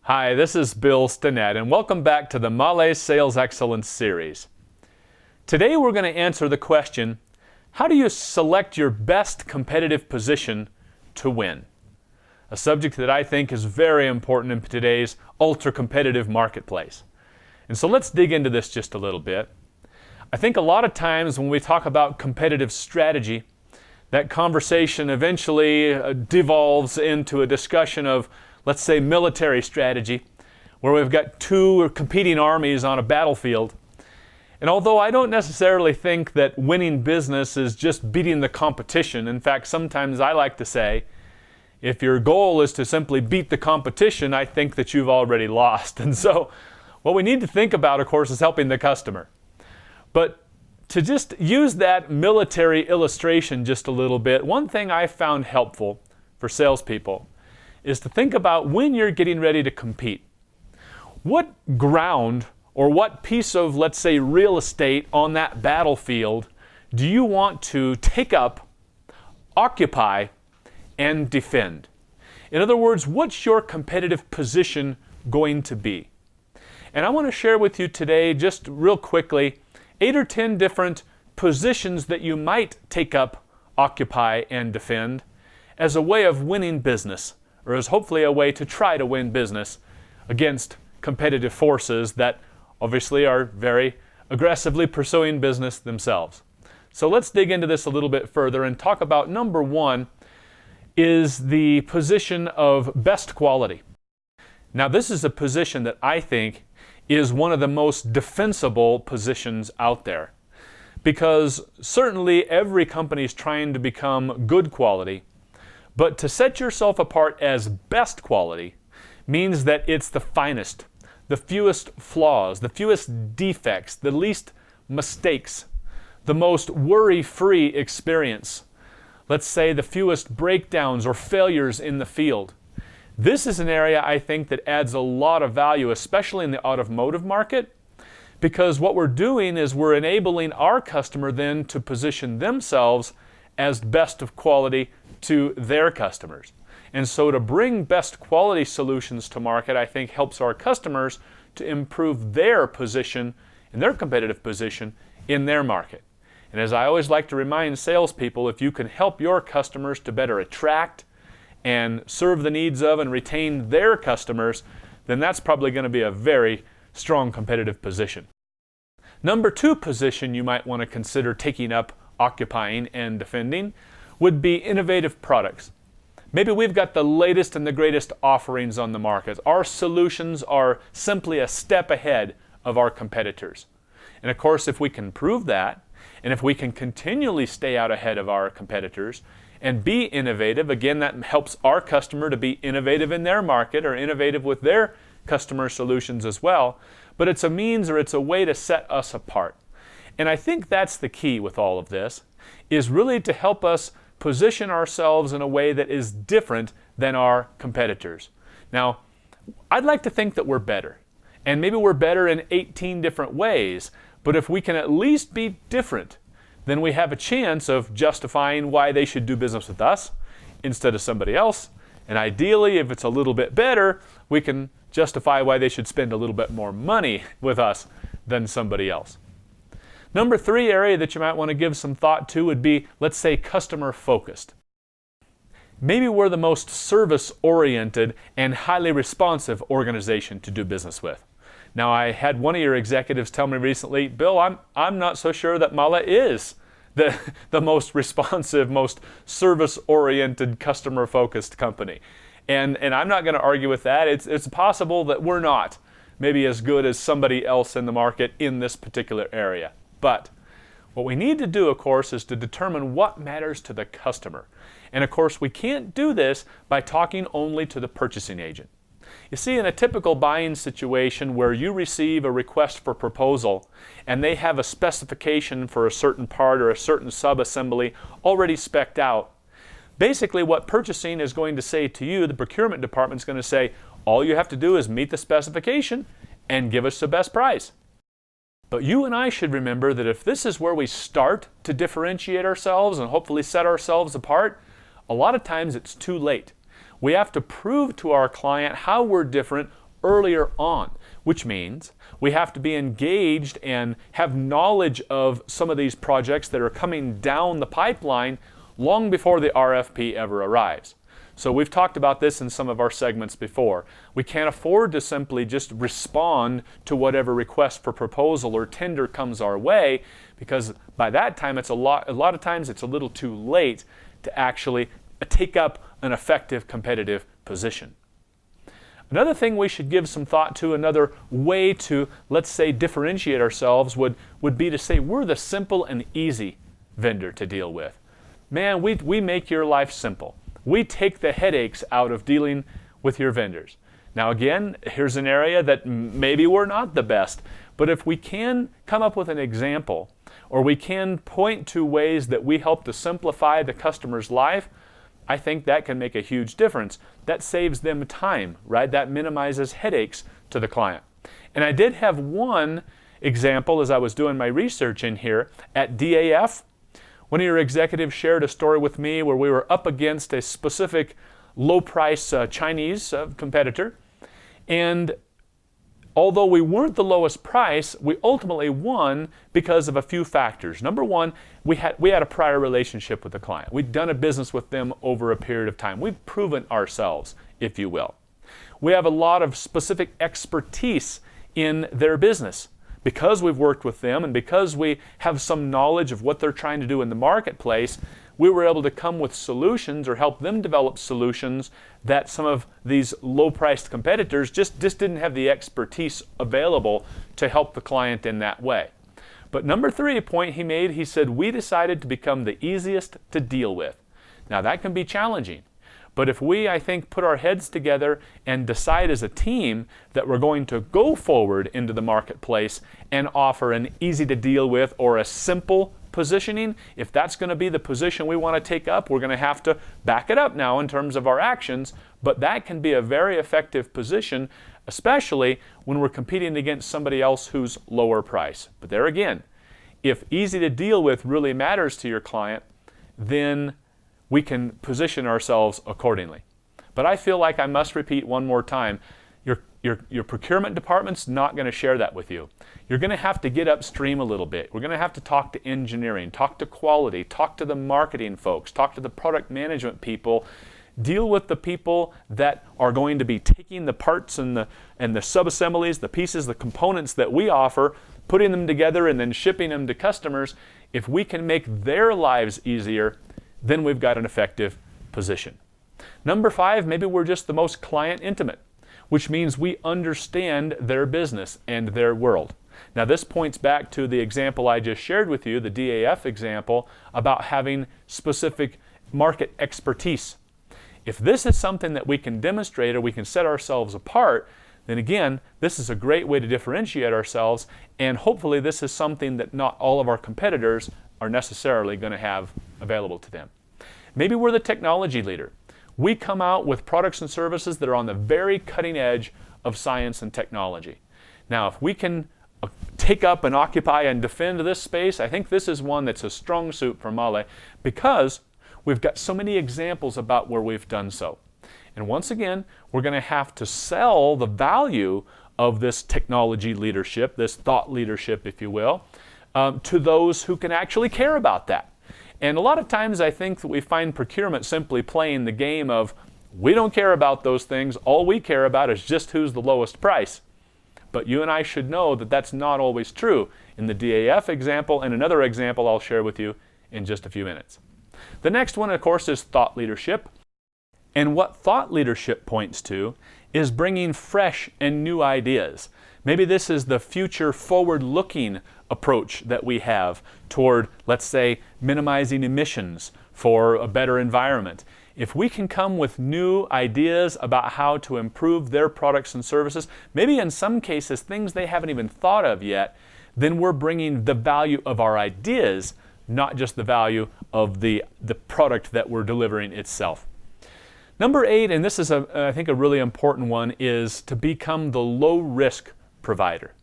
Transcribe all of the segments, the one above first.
Hi, this is Bill Stinnett, and welcome back to the Male Sales Excellence series. Today we're going to answer the question, how do you select your best competitive position to win? A subject that I think is very important in today's ultra-competitive marketplace. And so let's dig into this just a little bit. I think a lot of times when we talk about competitive strategy, that conversation eventually devolves into a discussion of, let's say, military strategy, where we've got two competing armies on a battlefield. And although I don't necessarily think that winning business is just beating the competition, in fact, sometimes I like to say, if your goal is to simply beat the competition, I think that you've already lost. And so what we need to think about, of course, is helping the customer. But to just use that military illustration just a little bit, one thing I found helpful for salespeople is to think about when you're getting ready to compete. What ground or what piece of, let's say, real estate on that battlefield do you want to take up, occupy, and defend? In other words, what's your competitive position going to be? And I want to share with you today, just real quickly, 8 or 10 different positions that you might take up, occupy, and defend as a way of winning business, or as hopefully a way to try to win business against competitive forces that obviously are very aggressively pursuing business themselves. So let's dig into this a little bit further and talk about number one is the position of best quality. Now this is a position that I think is one of the most defensible positions out there, because certainly every company is trying to become good quality, but to set yourself apart as best quality means that it's the finest, the fewest flaws, the fewest defects, the least mistakes, the most worry-free experience. Let's say the fewest breakdowns or failures in the field. This is an area I think that adds a lot of value, especially in the automotive market, because what we're doing is we're enabling our customer then to position themselves as best of quality to their customers. And so to bring best quality solutions to market, I think helps our customers to improve their position and their competitive position in their market. And as I always like to remind salespeople, if you can help your customers to better attract and serve the needs of and retain their customers, then that's probably going to be a very strong competitive position. Number two position you might want to consider taking up, occupying, and defending would be innovative products. Maybe we've got the latest and the greatest offerings on the market. Our solutions are simply a step ahead of our competitors. And of course, if we can prove that, and if we can continually stay out ahead of our competitors and be innovative, again, that helps our customer to be innovative in their market or innovative with their customer solutions as well. But it's a means or it's a way to set us apart. And I think that's the key with all of this, is really to help us position ourselves in a way that is different than our competitors. Now, I'd like to think that we're better. And maybe we're better in 18 different ways. But if we can at least be different, then we have a chance of justifying why they should do business with us instead of somebody else. And ideally, if it's a little bit better, we can justify why they should spend a little bit more money with us than somebody else. Number three area that you might want to give some thought to would be, let's say, customer focused. Maybe we're the most service-oriented and highly responsive organization to do business with. Now, I had one of your executives tell me recently, Bill, I'm not so sure that Mala is the most responsive, most service-oriented, customer-focused company. And I'm not going to argue with that. It's possible that we're not maybe as good as somebody else in the market in this particular area. But what we need to do, of course, is to determine what matters to the customer. And of course, we can't do this by talking only to the purchasing agent. You see, in a typical buying situation where you receive a request for proposal and they have a specification for a certain part or a certain sub-assembly already spec'd out, basically what purchasing is going to say to you, the procurement department is going to say, all you have to do is meet the specification and give us the best price. But you and I should remember that if this is where we start to differentiate ourselves and hopefully set ourselves apart, a lot of times it's too late. We have to prove to our client how we're different earlier on, which means we have to be engaged and have knowledge of some of these projects that are coming down the pipeline long before the RFP ever arrives. So we've talked about this in some of our segments before. We can't afford to simply just respond to whatever request for proposal or tender comes our way, because by that time a lot of times it's a little too late to actually take up an effective competitive position. Another thing we should give some thought to, another way to, let's say, differentiate ourselves would be to say we're the simple and easy vendor to deal with. Man, we make your life simple. We take the headaches out of dealing with your vendors. Now again, here's an area that maybe we're not the best, but if we can come up with an example, or we can point to ways that we help to simplify the customer's life, I think that can make a huge difference. That saves them time, right? That minimizes headaches to the client. And I did have one example as I was doing my research in here at DAF. One of your executives shared a story with me where we were up against a specific low-price Chinese competitor. And although we weren't the lowest price, we ultimately won because of a few factors. Number one, we had a prior relationship with the client. We'd done a business with them over a period of time. We've proven ourselves, if you will. We have a lot of specific expertise in their business. Because we've worked with them and because we have some knowledge of what they're trying to do in the marketplace, we were able to come with solutions or help them develop solutions that some of these low-priced competitors just didn't have the expertise available to help the client in that way. But number three, a point he made, he said, we decided to become the easiest to deal with. Now that can be challenging. But if we, I think, put our heads together and decide as a team that we're going to go forward into the marketplace and offer an easy to deal with or a simple positioning, if that's going to be the position we want to take up, we're going to have to back it up now in terms of our actions. But that can be a very effective position, especially when we're competing against somebody else who's lower price. But there again, if easy to deal with really matters to your client, then we can position ourselves accordingly. But I feel like I must repeat one more time, your procurement department's not going to share that with you. You're going to have to get upstream a little bit. We're going to have to talk to engineering, talk to quality, talk to the marketing folks, talk to the product management people, deal with the people that are going to be taking the parts and the sub-assemblies, the pieces, the components that we offer, putting them together and then shipping them to customers. If we can make their lives easier, then we've got an effective position. Number five, maybe we're just the most client intimate, which means we understand their business and their world. Now this points back to the example I just shared with you, the DAF example, about having specific market expertise. If this is something that we can demonstrate or we can set ourselves apart, then again, this is a great way to differentiate ourselves, and hopefully this is something that not all of our competitors are necessarily going to have available to them. Maybe we're the technology leader. We come out with products and services that are on the very cutting edge of science and technology. Now, if we can take up and occupy and defend this space, I think this is one that's a strong suit for Mahle because we've got so many examples about where we've done so. And once again, we're going to have to sell the value of this technology leadership, this thought leadership, if you will, to those who can actually care about that. And a lot of times I think that we find procurement simply playing the game of we don't care about those things, all we care about is just who's the lowest price. But you and I should know that that's not always true in the DAF example and another example I'll share with you in just a few minutes. The next one, of course, is thought leadership. And what thought leadership points to is bringing fresh and new ideas. Maybe this is the future forward-looking approach that we have toward, let's say, minimizing emissions for a better environment. If we can come with new ideas about how to improve their products and services, maybe in some cases things they haven't even thought of yet, then we're bringing the value of our ideas, not just the value of the product that we're delivering itself. Number 8, and this is I think a really important one, is to become the low-risk provider.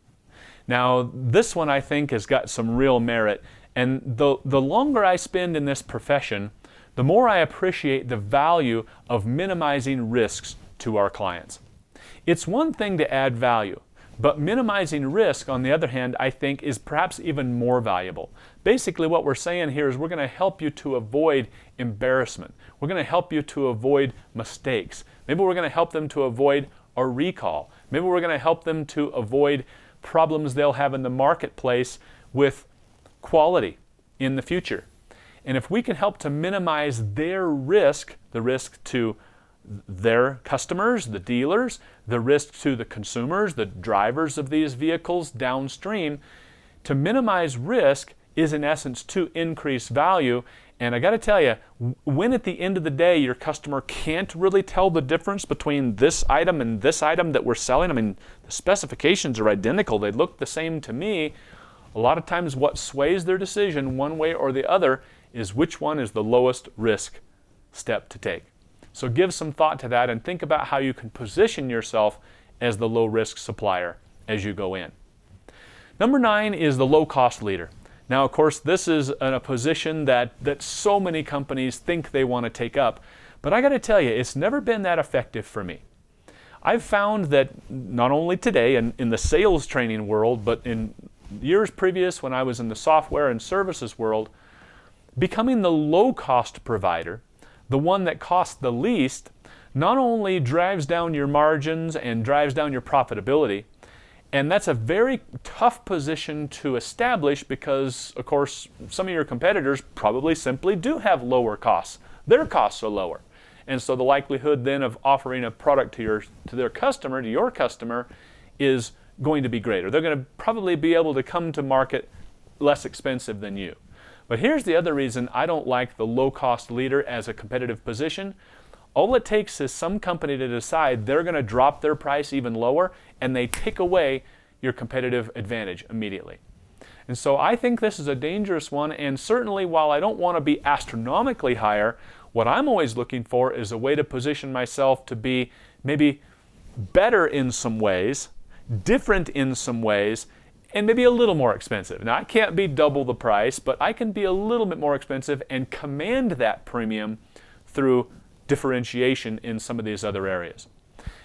Now, this one I think has got some real merit, and the longer I spend in this profession, the more I appreciate the value of minimizing risks to our clients. It's one thing to add value, but minimizing risk, on the other hand, I think is perhaps even more valuable. Basically, what we're saying here is we're going to help you to avoid embarrassment. We're going to help you to avoid mistakes. Maybe we're going to help them to avoid a recall. Maybe we're going to help them to avoid problems they'll have in the marketplace with quality in the future. And if we can help to minimize their risk, the risk to their customers, the dealers, the risk to the consumers, the drivers of these vehicles downstream, to minimize risk is in essence to increase value. And I got to tell you, when at the end of the day your customer can't really tell the difference between this item and this item that we're selling, I mean, the specifications are identical, they look the same to me, a lot of times what sways their decision one way or the other is which one is the lowest risk step to take. So give some thought to that and think about how you can position yourself as the low risk supplier as you go in. Number 9 is the low cost leader. Now, of course, this is a position that so many companies think they want to take up, but I got to tell you, it's never been that effective for me. I've found that not only today in the sales training world, but in years previous when I was in the software and services world, becoming the low cost provider, the one that costs the least, not only drives down your margins and drives down your profitability, and that's a very tough position to establish because, of course, some of your competitors probably simply do have lower costs. Their costs are lower. And so the likelihood then of offering a product to your customer, is going to be greater. They're going to probably be able to come to market less expensive than you. But here's the other reason I don't like the low-cost leader as a competitive position. All it takes is some company to decide they're going to drop their price even lower, and they take away your competitive advantage immediately. And so I think this is a dangerous one, and certainly while I don't want to be astronomically higher, what I'm always looking for is a way to position myself to be maybe better in some ways, different in some ways, and maybe a little more expensive. Now, I can't be double the price, but I can be a little bit more expensive and command that premium through differentiation in some of these other areas.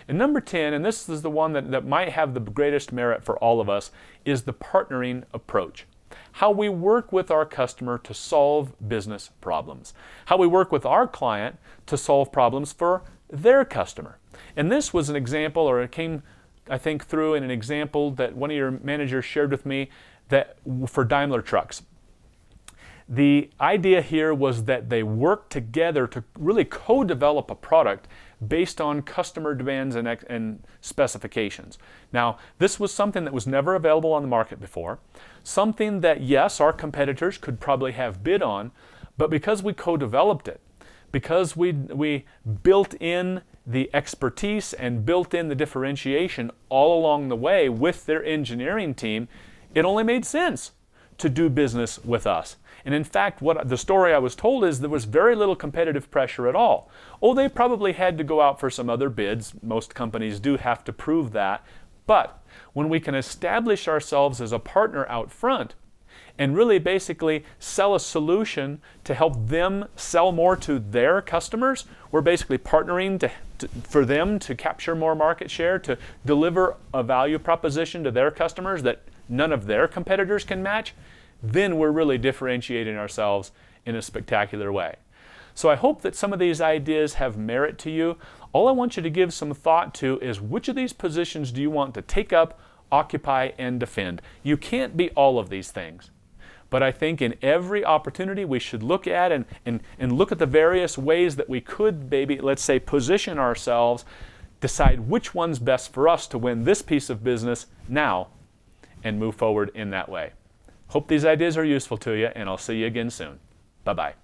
And number 10, and this is the one that might have the greatest merit for all of us, is the partnering approach. How we work with our customer to solve business problems. How we work with our client to solve problems for their customer. And this was an example, or it came, I think, through in an example that one of your managers shared with me that for Daimler trucks. The idea here was that they worked together to really co-develop a product based on customer demands and specifications. Now, this was something that was never available on the market before, something that, yes, our competitors could probably have bid on, but because we co-developed it, because we built in the expertise and built in the differentiation all along the way with their engineering team, it only made sense to do business with us. And in fact, what the story I was told is there was very little competitive pressure at all. Oh, they probably had to go out for some other bids. Most companies do have to prove that. But when we can establish ourselves as a partner out front and really basically sell a solution to help them sell more to their customers, we're basically partnering for them to capture more market share, to deliver a value proposition to their customers that none of their competitors can match, then we're really differentiating ourselves in a spectacular way. So I hope that some of these ideas have merit to you. All I want you to give some thought to is which of these positions do you want to take up, occupy, and defend. You can't be all of these things. But I think in every opportunity we should look at and look at the various ways that we could maybe, let's say, position ourselves, decide which one's best for us to win this piece of business now, and move forward in that way. Hope these ideas are useful to you, and I'll see you again soon. Bye-bye.